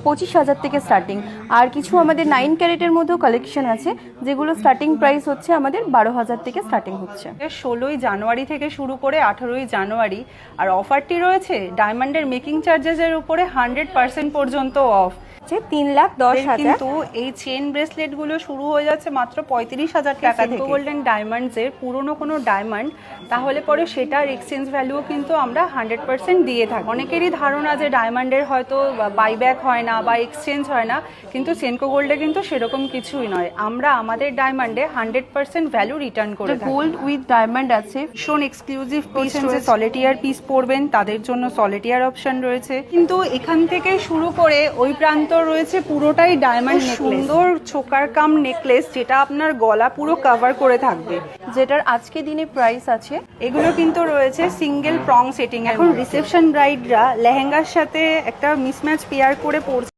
25,000 থেকে স্টার্টিং। আর কিছু আমাদের 9 ক্যারেটের মধ্যেও কালেকশন আছে, যেগুলো স্টার্টিং প্রাইস হচ্ছে আমাদের 12,000 থেকে স্টার্টিং হচ্ছে। 16ই জানুয়ারি থেকে শুরু করে 18ই জানুয়ারি। আর অফারটি রয়েছে ডায়মন্ডের মেকিং চার্জেসের উপরে 100% পর্যন্ত অফ। 3,10,000। কিন্তু এই চেন ব্রেসলেট গুলো শুরু হয়ে যাচ্ছে মাত্র 35,000 টাকা থেকে। গোল্ডেন ডায়মন্ডস এর পুরনো কোনো ডায়মন্ড, তাহলে পরে সেটার এক্সচেঞ্জ ভ্যালুও কিন্তু আমরা 100% দিয়ে থাকি। অনেকেরই ধারণা যে ডায়মন্ডের হয়তো বাইব্যাক হয় না বা এক্সচেঞ্জ হয় না, কিন্তু সেনকো গোল্ডে কিন্তু সেরকম কিছুই নয়। আমরা আমাদের ডায়মন্ডে 100% ভ্যালু রিটার্ন করে থাকি। গোল্ড উইথ ডায়মন্ড আছে, ভীষণ এক্সক্লুসিভ পিস রয়েছে। সলিটিয়ার পিস পরবেন তাদের জন্য সলিটিয়ার অপশন রয়েছে, কিন্তু এখান থেকে শুরু করে ওই প্রান্ত রয়েছে পুরোটাই ডায়মন্ড। সুন্দর চোকার কাম নেকলেস, যেটা আপনার গলা পুরো কভার করে থাকবে, যেটার আজকে দিনে প্রাইস আছে। এগুলো কিন্তু রয়েছে সিঙ্গেল প্রং সেটিং। এখন রিসেপশন ব্রাইডরা লেহেঙ্গার সাথে একটা মিসম্যাচ পেয়ার করে পরছে।